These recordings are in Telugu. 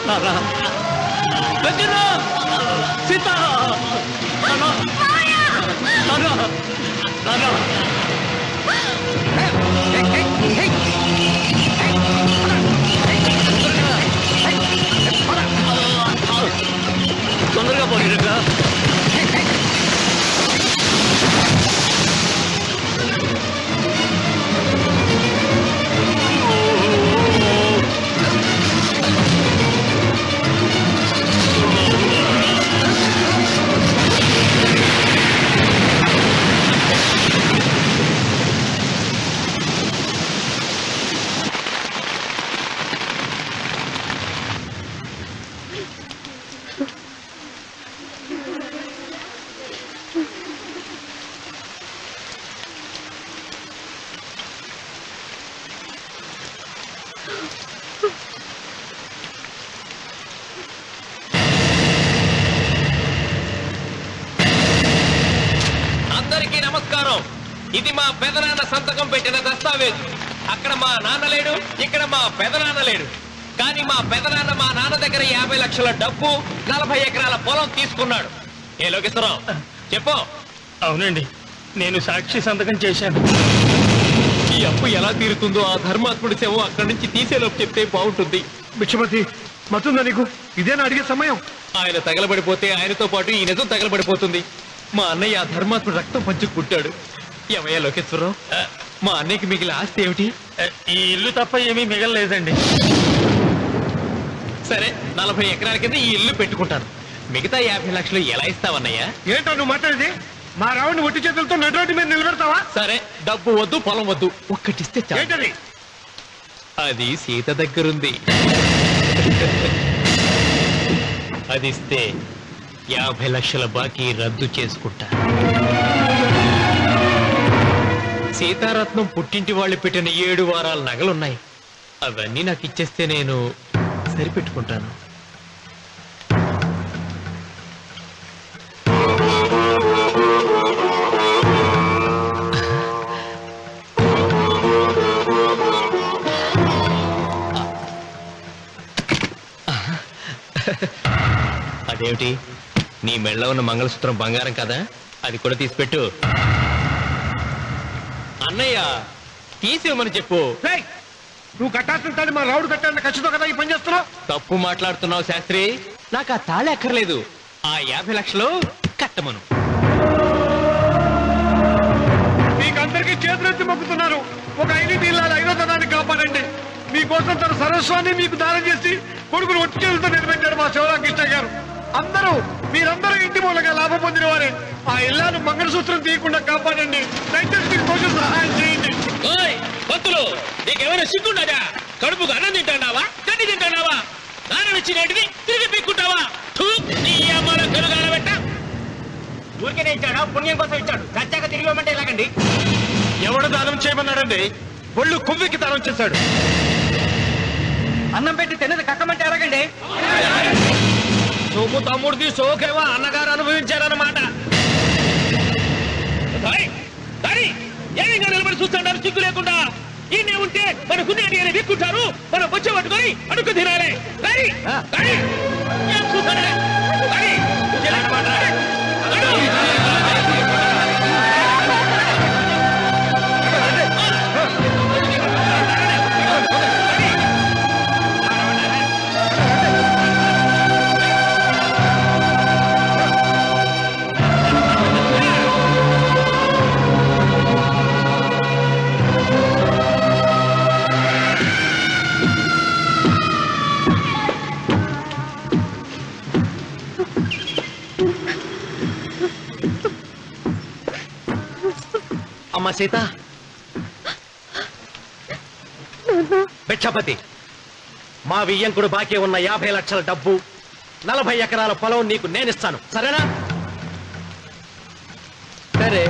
నానా సీత తొందరగా పోయినగా ఇది మా పెదనాన్న సంతకం పెట్టిన దస్తావేజు. అక్కడ మా నాన్న లేడు, ఇక్కడ మా పెదనాన్న లేడు. కానీ మా పెదనాన్న మా నాన్న దగ్గర 50 లక్షల డబ్బు 40 ఎకరాల పొలం తీసుకున్నాడు. ఏ లోకేశ్వరరావు చెప్పు. అవునండి, నేను సాక్షి సంతకం చేశాను. ఈ అప్పు ఎలా తీరుతుందో ఆ ధర్మాత్ముడి శవం అక్కడి నుంచి తీసేలోపు చెప్తే బాగుంటుంది. బిచ్చమతి మతుందా నీకు? ఇదేనా అడిగే సమయం? ఆయన తగలబడిపోతే ఆయనతో పాటు ఈ నిజం తగలబడిపోతుంది. మా అన్నయ్య ఆ ధర్మాత్ముడు రక్తం పంచుకుంటాడు. ఏమయ్యా లోకేశ్వరరావు, మా అన్నయ్యకి మిగిలిన ఆస్తి ఏమిటి? ఈ ఇల్లు తప్ప ఏమీ మిగలలేదండి. సరే, 40 ఎకరాల కింద ఈ ఇల్లు పెట్టుకుంటాను. మిగతా 50 లక్షలు ఎలా ఇస్తావన్నయ్యా? ఏంటో నువ్వు మాట్లాడేది? మా రావుని ఒట్టి చేతులతో నడురోడ్డు మీద నిలబెడతావా? సరే, డబ్బు వద్దు, పొలం వద్దు, ఒక్కటిస్తే చాలు. అది సీత దగ్గరుంది. అది ఇస్తే 50 లక్షల బాకీ రద్దు చేసుకుంటా. సీతారత్నం పుట్టింటి వాళ్ళు పెట్టిన 7 వారాల నగలున్నాయి. అవన్నీ నాకు ఇచ్చేస్తే నేను సరిపెట్టుకుంటాను. అదేమిటి, నీ మెళ్ళ ఉన్న మంగళసూత్రం బంగారం కదా, అది కూడా తీసిపెట్టు. అన్నయ్య తీసేమని చెప్పు. నువ్వు కట్టాల్సిన మా రావుడు కట్టాలని ఖచ్చితంగా కదా ఈ పని చేస్తున్నావు. తప్పు మాట్లాడుతున్నావు శాస్త్రి. నాకు ఆ తాళి అక్కర్లేదు, ఆ 50 లక్షలు కట్టమను. మీకందరికీ చేతులెత్తి మొక్కుతున్నారు. ఒక ఐదింటి ఇల్లాలి 5వ తనాన్ని కాపాడండి. మీకోసం తన సర్వస్వాన్ని మీకు దానం చేసి కొడుకును ఒట్టి చేతులతో నిలబెట్టారు మా శివరామకృష్ణ గారు. మీరందరూ ఇంటి మూలంగా లాభం పొందిన వారే. ఆ ఇల్లాను మంగళసూత్రం తీయకుండా కాపాడండి. దయచేసి మీకు కొంచెం సహాయం చేయండి. భక్తులు, నీకేమైనా సిగ్గుండదా? కడుపుకు అన్నం తింటాడావా, గడ్డి తింటాడావా? దానం ఇచ్చినట్టుది తిరిగి పీక్కుంటావా? నీ అమ్మాల కలుగాల పెట్ట. ఊరికేనే ఇచ్చాడా? పుణ్యం కోసం ఇచ్చాడు. సత్యాక తిరిగి ఇవ్వమంటే ఎలాగండి? ఎవడు దానం చేయమన్నాడండి? ఒళ్ళు కొవ్వెక్కి దానం చేశాడు. అన్నం పెట్టి తిన్నది కక్కమంటే ఎలాగండి? సోము తమ్ముడికి సోకేవా అన్నగారు అనుభవించారన్నమాట. ఏమిగా నిలబడి చూస్తాడారు సిగ్గు లేకుండా? ఈయనే ఉంటే మన గుండె అని విక్కుంటారు. మనం వచ్చే పట్టుకొని అడుగు తినాలి. ఏం చూస్తాడే? అమ్మ సీత, భిక్షపతి, మా వియ్యంకుడు బాకీ ఉన్న 50 లక్షల డబ్బు 40 ఎకరాల పొలం నీకు నేనిస్తాను, సరేనా? సరే.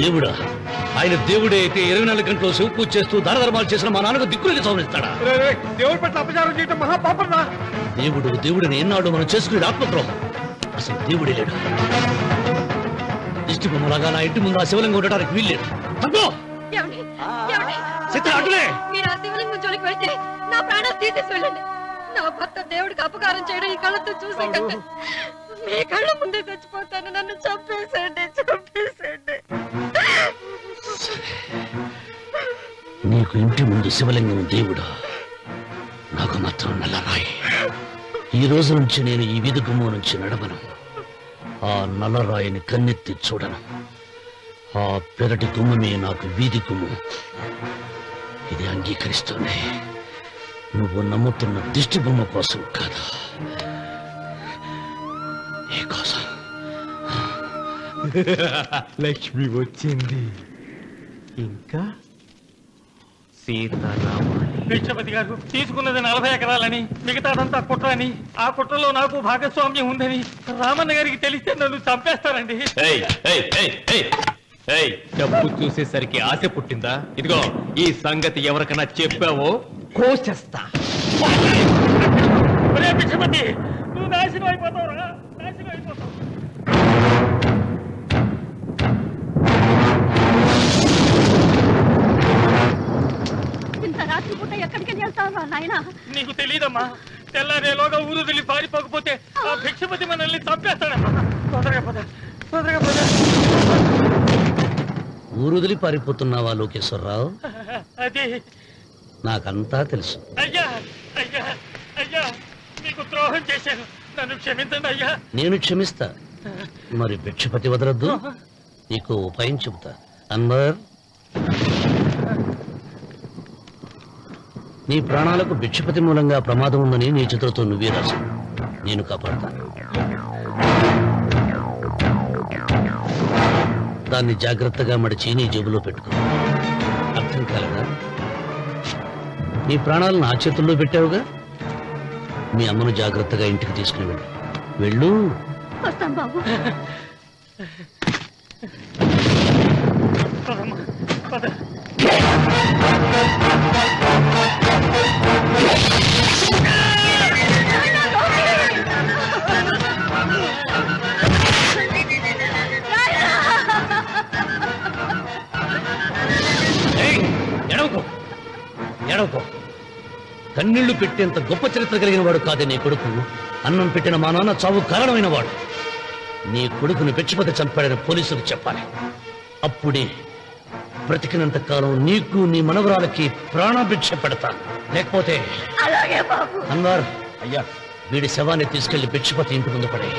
దేవుడా? ఆయన దేవుడే అయితే 24 గంటలు శివ పూజ చేస్తూ దానధర్మాలు చేసిన మా నాన్నకు దిక్కులకి సవరిస్తాడా? దేవుడి పట్ల అపచారం చేయటం మహాపాపం రా. దేవుడిని ఎన్నాడు మనం చేసుకునే ఆత్మద్రోహం. అసలు దేవుడే లేడు. దిష్టి బొమ్మలాగా నా ఇంటి ముందు ఆ శివలింగం ఉండటానికి వీల్లేదు. మీరు ఆ శివలింగం జోలికి వెళ్తే నా ప్రాణాలు తీసేసి వెళ్ళండి. నా భర్త దేవుడికి అపకారం చేయడం ఈ కళ్ళతో చూసే కంటే మీ కళ్ళ ముందే చచ్చిపోతాను. నన్ను చంపేసేయండి. నీకు ఇంటి ముందు శివలింగం దేవుడా, నాకు మాత్రం నల్లరాయి. ఈ రోజు నుంచి నేను ఈ వీధి గుమ్మం నుంచి నడవను. ఆ నల్లరాయిని కన్నెత్తి చూడను. ఆ పెరటి గుమ్మమే నాకు వీధి గుమ్మం. ఇది అంగీకరిస్తుంది. నువ్వు నమ్ముతున్న దిష్టి బొమ్మ కోసం కాదా, ఏ కోసం? లక్ష్మి వచ్చింది. ఇంకా సీతారామాలి. భిక్షపతి గారు తీసుకున్నది 40 ఎకరాలని, మిగతాదంతా కుట్ర అని, ఆ కుట్రలో నాకు భాగస్వామ్యం ఉందని రామన్న గారికి తెలిస్తే నన్ను చంపేస్తారండి. డబ్బు చూసేసరికి ఆశ పుట్టిందా? ఇదిగో ఈ సంగతి ఎవరికైనా చెప్పావో కోసేస్తా. భిక్షపతి, నువ్వు నాశనం అయిపోతావురా, నాశనం అయిపోతావు. ఇంత రాత్రి పూట ఎక్కడికి వెళ్తావా నాయనా? నీకు తెలీదమ్మా, తెల్లారేలోగా ఊరు వెళ్ళి పారిపోకపోతే ఆ భిక్షపతి మనల్ని చంపేస్తాడమ్మా. తొందరగా పద. ఊరుదిలి పారిపోతున్నావా లోకేశ్వరరావు? అది నాకంతా తెలుసు. అయ్యా అయ్యా అయ్యా, నీకు ద్రోహం చేశాను, నన్ను క్షమించండి అయ్యా. నేను క్షమిస్తా. మరి భిక్షపతి వదలద్దు. నీకు ఉపాయం చెబుతా. అన్వర్, నీ ప్రాణాలకు భిక్షపతి మూలంగా ప్రమాదం ఉందని నీ చేతులతో నువ్వే రాసు. నేను కాపాడతాను. దాన్ని జాగ్రత్తగా మడిచి నీ జేబులో పెట్టుకో. అర్థం కాలేదా? నీ ప్రాణాలను నా చేతుల్లో పెట్టావుగా. మీ అమ్మను జాగ్రత్తగా ఇంటికి తీసుకుని వెళ్ళు. వెళ్ళు. వస్తాం బాబు. ఎడవకో. కన్నీళ్లు పెట్టేంత గొప్ప చరిత్ర కలిగిన వాడు కాదే నీ కొడుకు. అన్నం పెట్టిన మా నాన్న చావు కారణమైన వాడు. నీ కొడుకుని భిక్షపతి చంపాడని పోలీసులకు చెప్పాలి. అప్పుడే బ్రతికినంత కాలం నీకు నీ మనవరాలకి ప్రాణభిక్ష పెడతాను. లేకపోతే అన్వర్, అయ్యా, వీడి శవాన్ని తీసుకెళ్లి భిక్షపతి ఇంటి ముందు పడే.